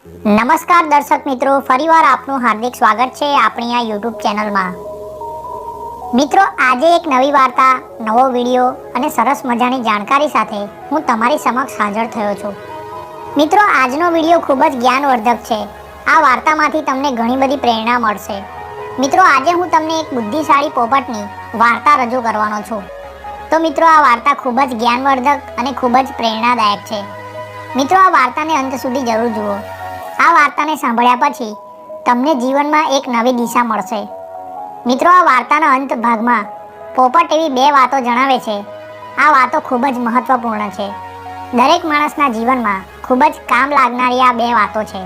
નમસ્કાર દર્શક મિત્રો, ફરીવાર આપનું હાર્દિક સ્વાગત છે આપણી આ યુટ્યુબ ચેનલમાં. મિત્રો, આજે એક નવી વાર્તા, નવો વિડીયો અને સરસ મજાની જાણકારી સાથે હું તમારી સમક્ષ હાજર થયો છું. મિત્રો, આજનો વિડીયો ખૂબ જ જ્ઞાનવર્ધક છે. આ વાર્તામાંથી તમને ઘણી બધી પ્રેરણા મળશે. મિત્રો, આજે હું તમને એક બુદ્ધિશાળી પોપટની વાર્તા રજૂ કરવાનો છું. તો મિત્રો, આ વાર્તા ખૂબ જ જ્ઞાનવર્ધક અને ખૂબ જ પ્રેરણાદાયક છે. મિત્રો, આ વાર્તાને અંત સુધી જરૂર જુઓ. આ વાર્તાને સાંભળ્યા પછી તમને જીવનમાં એક નવી દિશા મળશે. મિત્રો, આ વાર્તાના અંત ભાગમાં પોપટ એવી બે વાતો જણાવે છે. આ વાતો ખૂબ જ મહત્વપૂર્ણ છે. દરેક માણસના જીવનમાં ખૂબ જ કામ લાગનારી આ બે વાતો છે.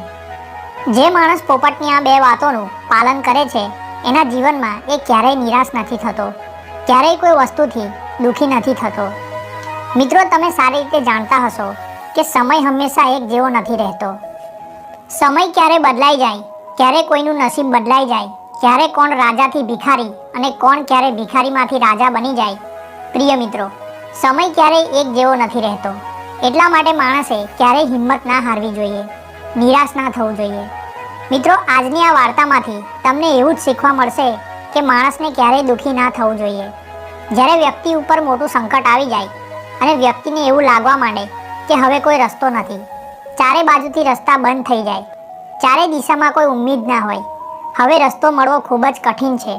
જે માણસ પોપટની આ બે વાતોનું પાલન કરે છે એના જીવનમાં એ ક્યારેય નિરાશ નથી થતો, ક્યારેય કોઈ વસ્તુથી દુઃખી નથી થતો. મિત્રો, તમે સારી રીતે જાણતા હશો કે સમય હંમેશા એક જેવો નથી રહેતો. સમય ક્યારે બદલાઈ જાય, ક્યારે કોઈનું નસીબ બદલાઈ જાય, ક્યારે કોણ રાજાથી ભિખારી અને કોણ ક્યારે ભિખારીમાંથી રાજા બની જાય. પ્રિય મિત્રો, સમય ક્યારેય એક જેવો નથી રહેતો. એટલા માટે માણસે ક્યારેય હિંમત ના હારવી જોઈએ, નિરાશ ના થવું જોઈએ. મિત્રો, આજની આ વાર્તામાંથી તમને એવું જ શીખવા મળશે કે માણસને ક્યારેય દુઃખી ના થવું જોઈએ. જ્યારે વ્યક્તિ ઉપર મોટું સંકટ આવી જાય અને વ્યક્તિને એવું લાગવા માંડે કે હવે કોઈ રસ્તો નથી, ચારે બાજુથી રસ્તા બંધ થઈ જાય, ચારે દિશામાં કોઈ ઉમ્મીદ ના હોય, હવે રસ્તો મળવો ખૂબ જ કઠિન છે,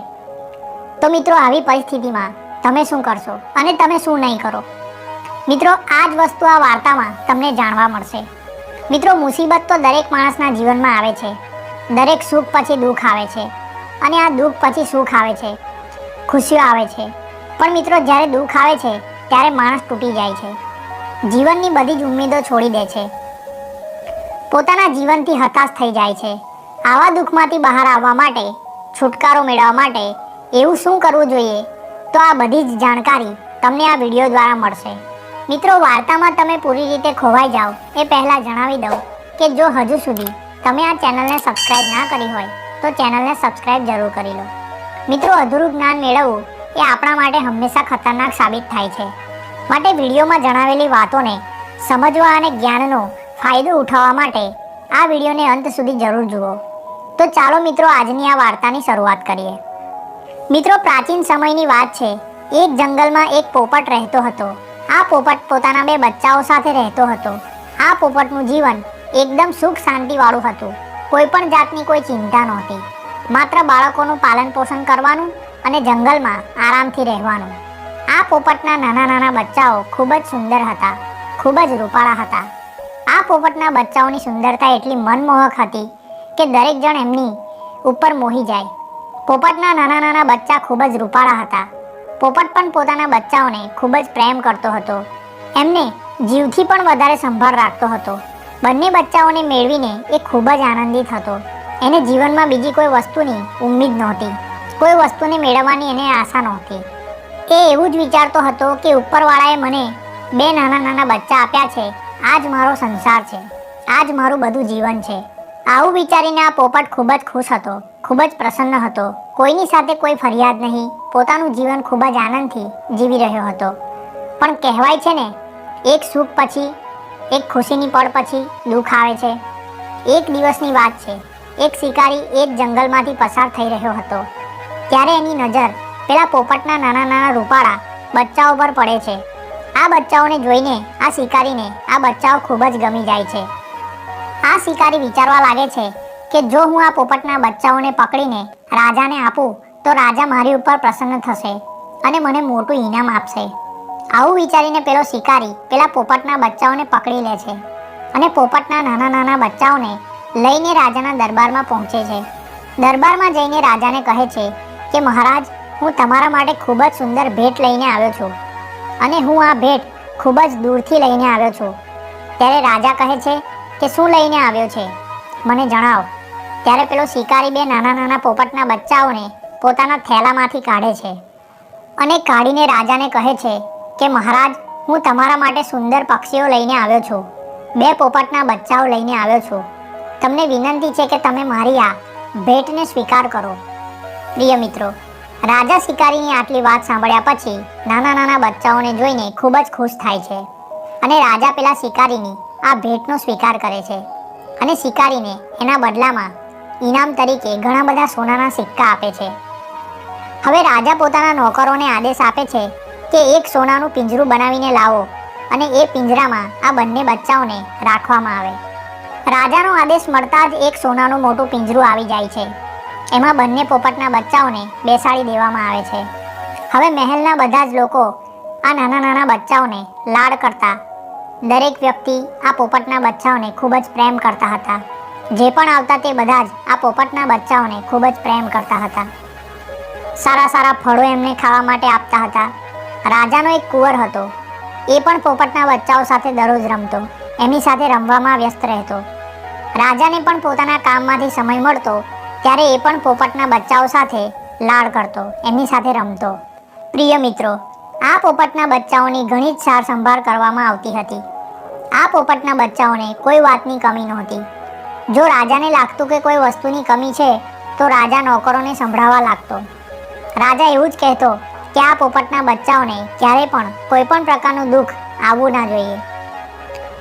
તો મિત્રો આવી પરિસ્થિતિમાં તમે શું કરશો અને તમે શું નહીં કરો? મિત્રો, આ જ વસ્તુ આ વાર્તામાં તમને જાણવા મળશે. મિત્રો, મુસીબત તો દરેક માણસના જીવનમાં આવે છે. દરેક સુખ પછી દુઃખ આવે છે અને આ દુઃખ પછી સુખ આવે છે, ખુશીઓ આવે છે. પણ મિત્રો, જ્યારે દુઃખ આવે છે ત્યારે માણસ તૂટી જાય છે, જીવનની બધી જ ઉમ્મીદો છોડી દે છે, પોતાના જીવનથી હતાશ થઈ જાય છે. આવા દુઃખમાંથી બહાર આવવા માટે, છુટકારો મેળવવા માટે એવું શું કરવું જોઈએ? તો આ બધી જ જાણકારી તમને આ વિડીયો દ્વારા મળશે. મિત્રો, વાર્તામાં તમે પૂરી રીતે ખોવાઈ જાઓ એ પહેલાં જણાવી દઉં કે જો હજુ સુધી તમે આ ચેનલને સબસ્ક્રાઈબ ના કરી હોય તો ચેનલને સબસ્ક્રાઈબ જરૂર કરી લો. મિત્રો, અધૂરું જ્ઞાન મેળવવું એ આપણા માટે હંમેશા ખતરનાક સાબિત થાય છે. માટે વિડીયોમાં જણાવેલી વાતોને સમજવા અને જ્ઞાનનો ફાયદો ઉઠાવવા માટે આ વિડીયોને અંત સુધી જરૂર જુઓ. તો ચાલો મિત્રો, આજની આ વાર્તાની શરૂઆત કરીએ. મિત્રો, પ્રાચીન સમયની વાત છે. એક જંગલમાં એક પોપટ રહેતો હતો. આ પોપટ પોતાના બે બચ્ચાઓ સાથે રહેતો હતો. આ પોપટનું જીવન એકદમ સુખ શાંતિવાળું હતું. કોઈ પણ જાતની કોઈ ચિંતા નહોતી. માત્ર બાળકોનું પાલન પોષણ કરવાનું અને જંગલમાં આરામથી રહેવાનું. આ પોપટના નાના નાના બચ્ચાઓ ખૂબ જ સુંદર હતા, ખૂબ જ રૂપાળા હતા. આ પોપટના બચ્ચાઓની સુંદરતા એટલી મનમોહક હતી કે દરેક જણ એમની ઉપર મોહી જાય. પોપટના નાના નાના બચ્ચા ખૂબ જ રૂપાળા હતા. પોપટ પણ પોતાના બચ્ચાઓને ખૂબ જ પ્રેમ કરતો હતો. એમને જીવથી પણ વધારે સંભાળ રાખતો હતો. બંને બચ્ચાઓને મેળવીને એ ખૂબ જ આનંદિત હતો. એને જીવનમાં બીજી કોઈ વસ્તુની ઉમ્મીદ નહોતી, કોઈ વસ્તુને મેળવવાની એને આશા નહોતી. એ એવું જ વિચારતો હતો કે ઉપરવાળાએ મને બે નાના નાના બચ્ચા આપ્યા છે, આ જ મારો સંસાર છે, આ જ મારું બધું જીવન છે. આવું વિચારીને આ પોપટ ખૂબ જ ખુશ હતો, ખૂબ જ પ્રસન્ન હતો. કોઈની સાથે કોઈ ફરિયાદ નહીં, પોતાનું જીવન ખૂબ જ આનંદથી જીવી રહ્યો હતો. પણ કહેવાય છે ને, એક સુખ પછી, એક ખુશીની પળ પછી દુઃખ આવે છે. એક દિવસની વાત છે. એક શિકારી એ જ જંગલમાંથી પસાર થઈ રહ્યો હતો. ત્યારે એની નજર પેલા પોપટના નાના નાના રૂપાળા બચ્ચાઓ પર પડે છે. આ બચ્ચાઓને જોઈને આ શિકારીને આ બચ્ચાઓ ખૂબ જ ગમી જાય છે. આ શિકારી વિચારવા લાગે છે કે જો હું આ પોપટના બચ્ચાઓને પકડીને રાજાને આપું તો રાજા મારી ઉપર પ્રસન્ન થશે અને મને મોટું ઇનામ આપશે. આવું વિચારીને પેલો શિકારી પેલા પોપટના બચ્ચાઓને પકડી લે છે અને પોપટના નાના નાના બચ્ચાઓને લઈને રાજાના દરબારમાં પહોંચે છે. દરબારમાં જઈને રાજાને કહે છે કે મહારાજ, હું તમારા માટે ખૂબ જ સુંદર ભેટ લઈને આવ્યો છું અને હું આ ભેટ ખૂબ જ દૂરથી લઈને આવ્યો છું. ત્યારે રાજા કહે છે કે શું લઈને આવ્યો છે, મને જણાવ. ત્યારે પેલો શિકારી બે નાના નાના પોપટના બચ્ચાઓને પોતાના થેલામાંથી કાઢે છે અને કાઢીને રાજાને કહે છે કે મહારાજ, હું તમારા માટે સુંદર પક્ષીઓ લઈને આવ્યો છું, બે પોપટના બચ્ચાઓ લઈને આવ્યો છું. તમને વિનંતી છે કે તમે મારી આ ભેટને સ્વીકાર કરો. પ્રિય મિત્રો, રાજા શિકારીની આટલી વાત સાંભળ્યા પછી નાના નાના બચ્ચાઓને જોઈને ખૂબ જ ખુશ થાય છે અને રાજા પેલા શિકારીની આ ભેટનો સ્વીકાર કરે છે અને શિકારીને એના બદલામાં ઇનામ તરીકે ઘણા બધા સોનાના સિક્કા આપે છે. હવે રાજા પોતાના નોકરોને આદેશ આપે છે કે એક સોનાનું પિંજરું બનાવીને લાવો અને એ પિંજરામાં આ બંને બચ્ચાઓને રાખવામાં આવે. રાજાનો આદેશ મળતા જ એક સોનાનું મોટું પિંજરું આવી જાય છે. એમાં બંને પોપટના બચ્ચાઓને બેસાડી દેવામાં આવે છે. હવે મહેલના બધા જ લોકો આ નાના નાના બચ્ચાઓને લાડ કરતા. દરેક વ્યક્તિ આ પોપટના બચ્ચાઓને ખૂબ જ પ્રેમ કરતા હતા. જે પણ આવતા તે બધા જ આ પોપટના બચ્ચાઓને ખૂબ જ પ્રેમ કરતા હતા. સારા સારા ફળો એમને ખાવા માટે આપતા હતા. રાજાનો એક કુંવર હતો. એ પણ પોપટના બચ્ચાઓ સાથે દરરોજ રમતો, એમની સાથે રમવામાં વ્યસ્ત રહેતો. રાજાને પણ પોતાના કામમાંથી સમય મળતો ત્યારે એ પણ પોપટના બચ્ચાઓ સાથે લાડ કરતો, એમની સાથે રમતો. પ્રિય મિત્રો, આ પોપટના બચ્ચાઓની ઘણી જ સાર સંભાળ કરવામાં આવતી હતી. આ પોપટના બચ્ચાઓને કોઈ વાતની કમી નહોતી. જો રાજાને લાગતું કે કોઈ વસ્તુની કમી છે તો રાજા નોકરોને સંભળાવવા લાગતો. રાજા એવું જ કહેતો કે આ પોપટના બચ્ચાઓને ક્યારે પણ કોઈ પણ પ્રકારનું દુઃખ આવવું ના જોઈએ.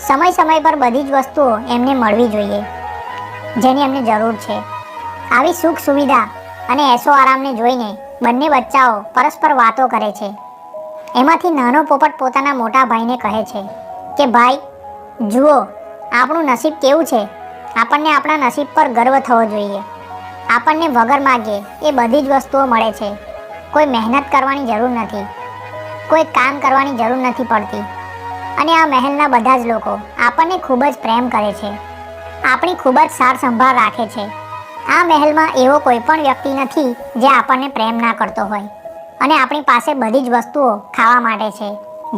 સમય સમય પર બધી જ વસ્તુઓ એમને મળવી જોઈએ જેની એમને જરૂર છે. આવી સુખ સુવિધા અને એસો આરામને જોઈને બંને બચ્ચાઓ પરસ્પર વાતો કરે છે. એમાંથી નાનો પોપટ પોતાના મોટા ભાઈને કહે છે કે ભાઈ જુઓ, આપણું નસીબ કેવું છે. આપણને આપણા નસીબ પર ગર્વ થવો જોઈએ. આપણને વગર માગીએ એ બધી જ વસ્તુઓ મળે છે. કોઈ મહેનત કરવાની જરૂર નથી, કોઈ કામ કરવાની જરૂર નથી પડતી. અને આ મહેલના બધા જ લોકો આપણને ખૂબ જ પ્રેમ કરે છે, આપણી ખૂબ જ સાર સંભાળ રાખે છે. આ મહેલમાં એવો કોઈ પણ વ્યક્તિ નથી જે આપણને પ્રેમ ના કરતો હોય. અને આપણી પાસે બધી જ વસ્તુઓ ખાવા માટે છે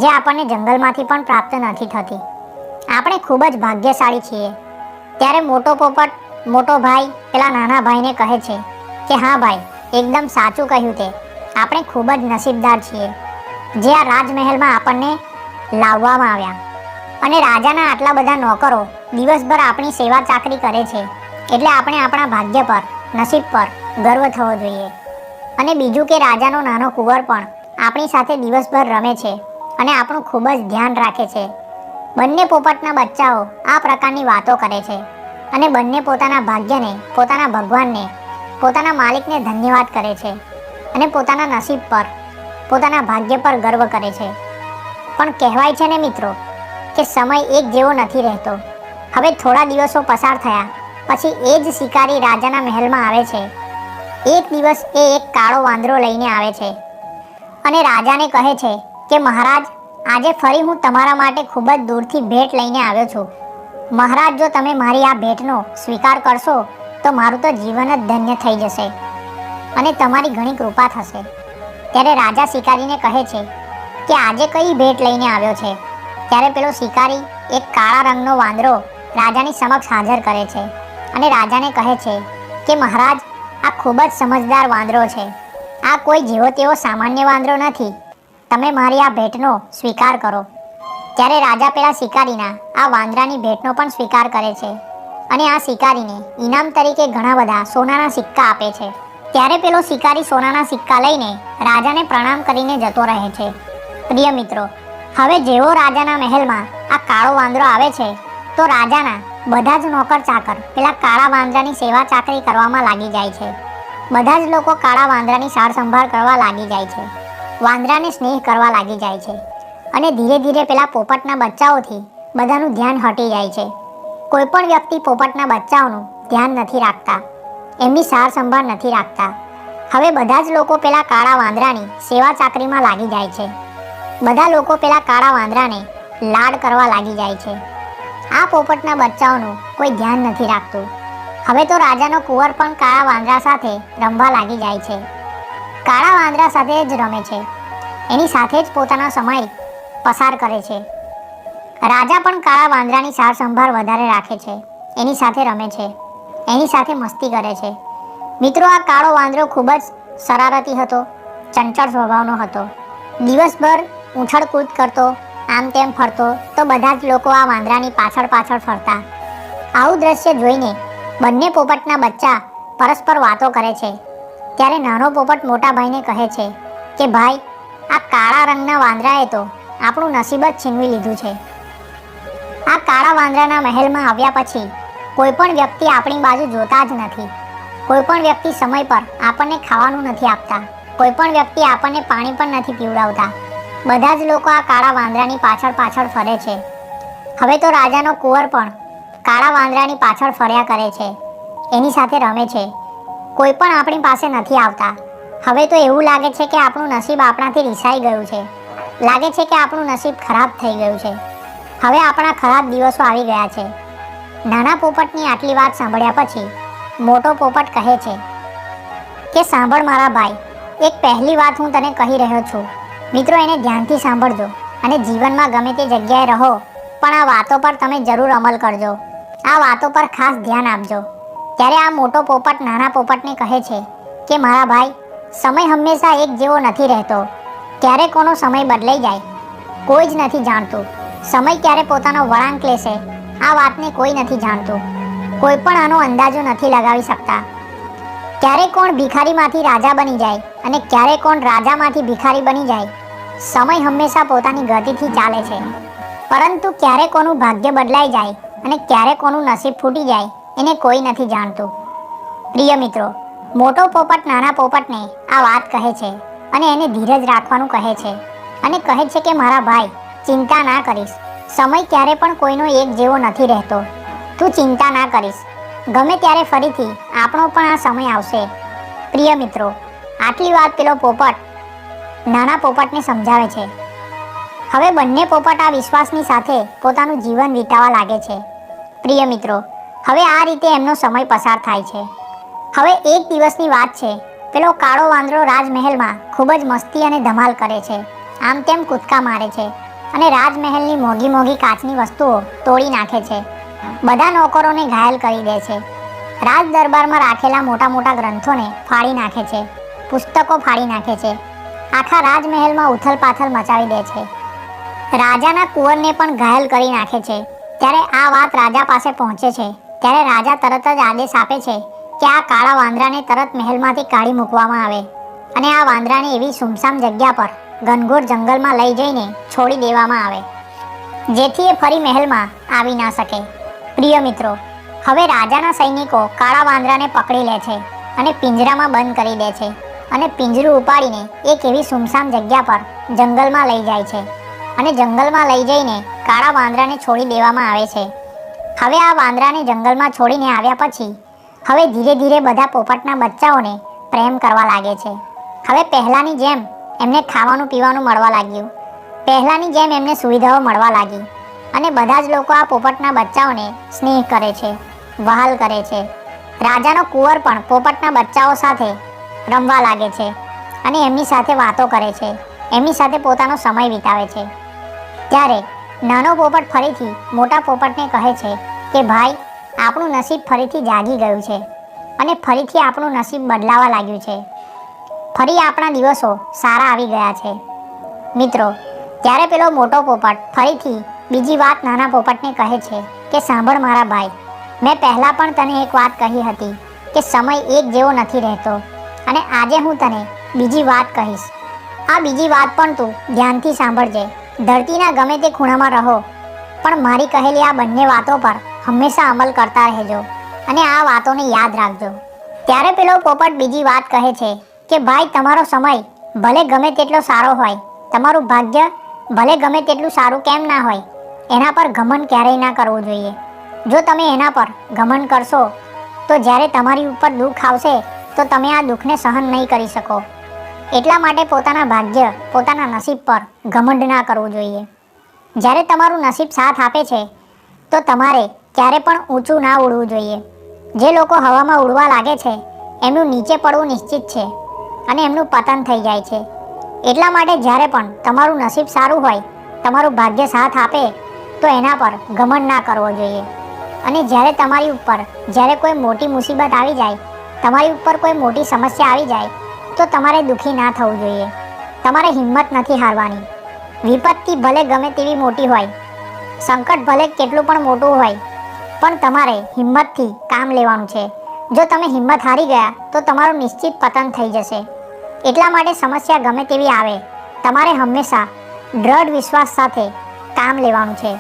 જે આપણને જંગલમાંથી પણ પ્રાપ્ત નથી થતી. આપણે ખૂબ જ ભાગ્યશાળી છીએ. ત્યારે મોટો પોપટ મોટો ભાઈ પેલા નાના ભાઈને કહે છે કે હા ભાઈ, એકદમ સાચું કહ્યું તે. આપણે ખૂબ જ નસીબદાર છીએ જે આ રાજમહેલમાં આપણને લાવવામાં આવ્યા. અને રાજાના આટલા બધા નોકરો દિવસભર આપણી સેવા ચાકરી કરે છે, એટલે આપણે આપણા ભાગ્ય પર, નસીબ પર ગર્વ થવો જોઈએ. અને બીજું કે રાજાનો નાનો કુંવર પણ આપણી સાથે દિવસભર રમે છે અને આપણું ખૂબ જ ધ્યાન રાખે છે. બંને પોપટના બચ્ચાઓ આ પ્રકારની વાતો કરે છે અને બંને પોતાના ભાગ્યને, પોતાના ભગવાનને, પોતાના માલિકને ધન્યવાદ કરે છે અને પોતાના નસીબ પર, પોતાના ભાગ્ય પર ગર્વ કરે છે. પણ કહેવાય છે ને મિત્રો કે સમય એક જેવો નથી રહેતો. હવે થોડા દિવસો પસાર થયા પછી એ જ શિકારી રાજાના મહેલમાં આવે છે. એક દિવસ એ એક કાળો વાંદરો લઈને આવે છે અને રાજાને કહે છે કે મહારાજ, આજે ફરી હું તમારા માટે ખૂબ જ દૂરથી ભેટ લઈને આવ્યો છું. મહારાજ, જો તમે મારી આ ભેટનો સ્વીકાર કરશો તો મારું તો જીવન જ ધન્ય થઈ જશે અને તમારી ઘણી કૃપા થશે. ત્યારે રાજા શિકારીને કહે છે કે આજે કઈ ભેટ લઈને આવ્યો છે? ત્યારે પેલો શિકારી એક કાળા રંગનો વાંદરો રાજાની સમક્ષ હાજર કરે છે અને રાજાને કહે છે કે મહારાજ, આ ખૂબ જ સમજદાર વાંદરો છે. આ કોઈ જેવો તેવો સામાન્ય વાંદરો નથી. તમે મારી આ ભેટનો સ્વીકાર કરો. ત્યારે રાજા પેલા શિકારીના આ વાંદરાની ભેટનો પણ સ્વીકાર કરે છે અને આ શિકારીને ઇનામ તરીકે ઘણા બધા સોનાના સિક્કા આપે છે. ત્યારે પેલો શિકારી સોનાના સિક્કા લઈને રાજાને પ્રણામ કરીને જતો રહે છે. પ્રિય મિત્રો, હવે જેવો રાજાના મહેલમાં આ કાળો વાંદરો આવે છે તો રાજાના બધા જ નોકર ચાકર પેલા કાળા વાંદરાની સેવા ચાકરી કરવામાં લાગી જાય છે. બધા જ લોકો કાળા વાંદરાની સાર સંભાળ કરવા લાગી જાય છે, વાંદરાને સ્નેહ કરવા લાગી જાય છે. અને ધીરે ધીરે પેલા પોપટના બચ્ચાઓથી બધાનું ધ્યાન હટી જાય છે. કોઈ પણ વ્યક્તિ પોપટના બચ્ચાઓનું ધ્યાન નથી રાખતા, એમની સાર સંભાળ નથી રાખતા. હવે બધા જ લોકો પેલા કાળા વાંદરાની સેવા ચાકરીમાં લાગી જાય છે. બધા લોકો પેલા કાળા વાંદરાને લાડ કરવા લાગી જાય છે. આ પોપટના બચ્ચાઓનું કોઈ ધ્યાન નથી રાખતું. હવે તો રાજાનો કુંવર પણ કાળા વાંદરા સાથે રમવા લાગી જાય છે. કાળા વાંદરા સાથે જ રમે છે, એની સાથે જ પોતાનો સમય પસાર કરે છે. રાજા પણ કાળા વાંદરાની સાર સંભાળ વધારે રાખે છે, એની સાથે રમે છે, એની સાથે મસ્તી કરે છે. મિત્રો, આ કાળો વાંદરો ખૂબ જ શરારતી હતો, ચંચળ સ્વભાવનો હતો. દિવસભર ઉછળકૂદ કરતો, આમ તેમ ફરતો તો બધા જ લોકો આ વાંદરાની પાછળ પાછળ ફરતા. આવું દ્રશ્ય જોઈને બંને પોપટના બચ્ચા પરસ્પર વાતો કરે છે. ત્યારે નાનો પોપટ મોટા ભાઈને કહે છે કે ભાઈ, આ કાળા રંગના વાંદરાએ તો આપણું નસીબ જ છીનવી લીધું છે. આ કાળા વાંદરાના મહેલમાં આવ્યા પછી કોઈ પણ વ્યક્તિ આપણી બાજુ જોતા જ નથી. કોઈ પણ વ્યક્તિ સમય પર આપણને ખાવાનું નથી આપતા. કોઈ પણ વ્યક્તિ આપણને પાણી પણ નથી પીવડાવતા. બધા જ લોકો આ કાળા વાંદરાની પાછળ પાછળ ફરે છે. હવે તો રાજાનો કુંવર પણ કાળા વાંદરાની પાછળ ફર્યા કરે છે, એની સાથે રમે છે. કોઈ પણ આપણી પાસે નથી આવતા. હવે તો એવું લાગે છે કે આપણું નસીબ આપણાથી રિસાઈ ગયું છે. લાગે છે કે આપણું નસીબ ખરાબ થઈ ગયું છે. હવે આપણા ખરાબ દિવસો આવી ગયા છે. નાના પોપટની આટલી વાત સાંભળ્યા પછી મોટો પોપટ કહે છે કે સાંભળ મારા ભાઈ, એક પહેલી વાત હું તને કહી રહ્યો છું. મિત્રો, એને ધ્યાનથી સાંભળજો અને જીવનમાં ગમે તે જગ્યાએ રહો પણ આ વાતો પર તમે જરૂર અમલ કરજો. આ વાતો પર ખાસ ધ્યાન આપજો. ત્યારે આ મોટો પોપટ નાના પોપટને કહે છે કે મારા ભાઈ, સમય હંમેશા એક જેવો નથી રહેતો. ક્યારે કોનો સમય બદલાઈ જાય કોઈ જ નથી જાણતું. સમય ક્યારે પોતાનો વળાંક લેશે આ વાતને કોઈ નથી જાણતું. કોઈ પણ આનો અંદાજો નથી લગાવી શકતા. ક્યારે કોણ ભિખારીમાંથી રાજા બની જાય અને ક્યારે કોણ રાજામાંથી ભિખારી બની જાય. સમય હંમેશા પોતાની ગતિથી ચાલે છે, પરંતુ ક્યારે કોનું ભાગ્ય બદલાઈ જાય અને ક્યારે કોનું નસીબ ફૂટી જાય એને કોઈ નથી જાણતું. પ્રિય મિત્રો, મોટો પોપટ નાના પોપટને આ વાત કહે છે અને એને ધીરજ રાખવાનું કહે છે અને કહે છે કે મારા ભાઈ, ચિંતા ના કરીશ. સમય ક્યારે પણ કોઈનો એક જેવો નથી રહેતો. તું ચિંતા ના કરીશ. ગમે ત્યારે ફરીથી આપણો પણ આ સમય આવશે. પ્રિય મિત્રો, આટલી વાત પેલો પોપટ નાના પોપટને સમજાવે છે. હવે બંને પોપટ આ વિશ્વાસની સાથે પોતાનું જીવન વિતાવવા લાગે છે. પ્રિય મિત્રો, હવે આ રીતે એમનો સમય પસાર થાય છે. હવે એક દિવસની વાત છે. પેલો કાળો વાંદરો રાજમહેલમાં ખૂબ જ મસ્તી અને ધમાલ કરે છે. આમ તેમ કૂદકા મારે છે અને રાજમહેલની મોંઘી મોંઘી કાચની વસ્તુઓ તોડી નાખે છે. બધા નોકરોને ઘાયલ કરી દે છે. રાજ દરબારમાં રાખેલા મોટા મોટા ગ્રંથોને ફાડી નાખે છે. પુસ્તકો ફાડી નાખે છે. આખા રાજમહેલમાં ઉથલપાથલ મચાવી દે છે. રાજાના કુંવરને પણ ઘાયલ કરી નાખે છે. ત્યારે આ વાત રાજા પાસે પહોંચે છે. ત્યારે રાજા તરત જ આદેશ આપે છે કે આ કાળા વાંદરાને તરત મહેલમાંથી કાઢી મૂકવામાં આવે અને આ વાંદરાને એવી સુમસામ જગ્યા પર ઘનઘોર જંગલમાં લઈ જઈને છોડી દેવામાં આવે, જેથી એ ફરી મહેલમાં આવી ના શકે. પ્રિય મિત્રો, હવે રાજાના સૈનિકો કાળા વાંદરાને પકડી લે છે અને પિંજરામાં બંધ કરી દે છે અને પિંજરું ઉપાડીને એક એવી સુમસામ જગ્યા પર જંગલમાં લઈ જાય છે અને જંગલમાં લઈ જઈને કાળા વાંદરાને છોડી દેવામાં આવે છે. હવે આ વાંદરાને જંગલમાં છોડીને આવ્યા પછી હવે ધીરે ધીરે બધા પોપટના બચ્ચાઓને પ્રેમ કરવા લાગે છે. હવે પહેલાંની જેમ એમને ખાવાનું પીવાનું મળવા લાગ્યું. પહેલાંની જેમ એમને સુવિધાઓ મળવા લાગી અને બધા જ લોકો આ પોપટના બચ્ચાઓને સ્નેહ કરે છે, વહાલ કરે છે. રાજાનો કુંવર પણ પોપટના બચ્ચાઓ સાથે રમવા લાગે છે અને એમની સાથે વાતો કરે છે, એમની સાથે પોતાનો સમય વિતાવે છે. ત્યારે નાનો પોપટ ફરીથી મોટા પોપટને કહે છે કે ભાઈ, આપણું નસીબ ફરીથી જાગી ગયું છે અને ફરીથી આપણું નસીબ બદલાવા લાગ્યું છે. ફરી આપણા દિવસો સારા આવી ગયા છે. મિત્રો, ત્યારે પેલો મોટો પોપટ ફરીથી બીજી વાત નાના પોપટને કહે છે કે સાંભળ મારા ભાઈ, મેં પહેલાં પણ તને એક વાત કહી હતી કે સમય એક જેવો નથી રહેતો અને આજે હું તને બીજી વાત કહીશ. આ બીજી વાત પણ તું ધ્યાનથી સાંભળજે. ધરતીના ગમે તે ખૂણામાં રહો પણ મારી કહેલી આ બંને વાતો પર હંમેશા અમલ કરતા રહેજો અને આ વાતોને યાદ રાખજો. ત્યારે પેલો પોપટ બીજી વાત કહે છે કે ભાઈ, તમારો સમય ભલે ગમે તેટલો સારો હોય, તમારું ભાગ્ય ભલે ગમે તેટલું સારું કેમ ના હોય, એના પર ઘમંડ ક્યારેય ના કરવું જોઈએ. જો તમે એના પર ઘમંડ કરશો તો જ્યારે તમારી ઉપર દુઃખ આવશે તો તમે આ દુઃખને સહન નહીં કરી શકો. એટલા માટે પોતાના ભાગ્ય, પોતાના નસીબ પર ઘમંડ ના કરવું જોઈએ. જ્યારે તમારું નસીબ સાથ આપે છે તો તમારે ક્યારે પણ ઊંચું ના ઉડવું જોઈએ. જે લોકો હવામાં ઉડવા લાગે છે એમનું નીચે પડવું નિશ્ચિત છે અને એમનું પતન થઈ જાય છે. એટલા માટે જ્યારે પણ તમારું નસીબ સારું હોય, તમારું ભાગ્ય સાથ આપે તો એના પર ઘમંડ ના કરવો જોઈએ. અને જ્યારે તમારી ઉપર જ્યારે કોઈ મોટી મુસીબત આવી જાય, તમારી ઉપર કોઈ મોટી સમસ્યા આવી જાય તો તમારે દુઃખી ના થવું જોઈએ. તમારે હિંમત નથી હારવાની. વિપત્તિ ભલે ગમે તેવી મોટી હોય, સંકટ ભલે કેટલું પણ મોટું હોય, પણ તમારે હિંમતથી કામ લેવાનું છે. જો તમે હિંમત હારી ગયા તો તમારું નિશ્ચિત પતન થઈ જશે. એટલા માટે સમસ્યા ગમે તેવી આવે, તમારે હંમેશા દ્રઢ વિશ્વાસ સાથે કામ લેવાનું છે.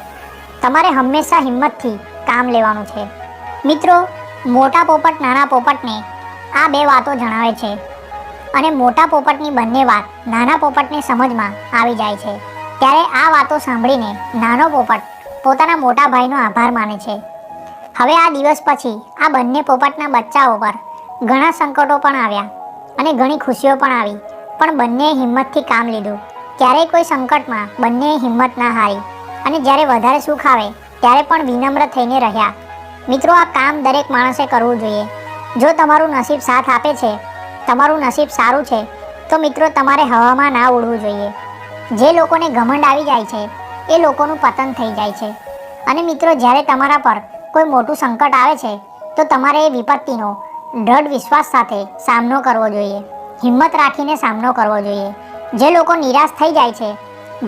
તમારે હંમેશા હિંમતથી કામ લેવાનું છે. મિત્રો, મોટા પોપટ નાના પોપટને આ બે વાતો જણાવે છે અને મોટા પોપટની બંને વાત નાના પોપટને સમજમાં આવી જાય છે. ત્યારે આ વાતો સાંભળીને નાનો પોપટ પોતાના મોટા ભાઈનો આભાર માને છે. હવે આ દિવસ પછી આ બંને પોપટના બચ્ચાઓ પર ઘણા સંકટો પણ આવ્યા અને ઘણી ખુશીઓ પણ આવી, પણ બંનેએ હિંમતથી કામ લીધું. ક્યારેય કોઈ સંકટમાં બંનેએ હિંમત ના હારી અને જ્યારે વધારે સુખ આવે ત્યારે પણ વિનમ્ર થઈને રહ્યા. મિત્રો, આ કામ દરેક માણસે કરવું જોઈએ. જો તમારું નસીબ સાથ આપે છે, તમારું નસીબ સારું છે, તો મિત્રો તમારે હવામાં ના ઉડવું જોઈએ. જે લોકોને ઘમંડ આવી જાય છે એ લોકોનું પતન થઈ જાય છે. અને મિત્રો, જ્યારે તમારા પર કોઈ મોટું સંકટ આવે છે તો તમારે એ વિપત્તિનો દૃઢ વિશ્વાસ સાથે સામનો કરવો જોઈએ, હિંમત રાખીને સામનો કરવો જોઈએ. જે લોકો નિરાશ થઈ જાય છે,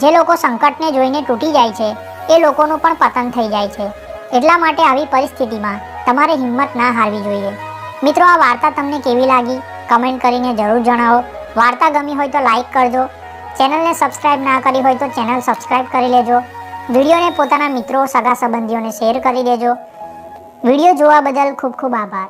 જે લોકો સંકટને જોઈને તૂટી જાય છે, એ લોકોનું પણ પતન થઈ જાય છે. એટલા માટે આવી પરિસ્થિતિમાં તમારે હિંમત ના હારવી જોઈએ. મિત્રો, આ વાર્તા તમને કેવી લાગી કમેન્ટ કરીને જરૂર જણાવો. વાર્તા ગમી હોય તો લાઈક કરજો. ચેનલને સબસ્ક્રાઇબ ના કરી હોય તો ચેનલ સબસ્ક્રાઇબ કરી લેજો. વિડીયોને પોતાના મિત્રો સગા સંબંધીઓને શેર કરી દેજો. વિડીયો જોવા બદલ ખૂબ ખૂબ આભાર.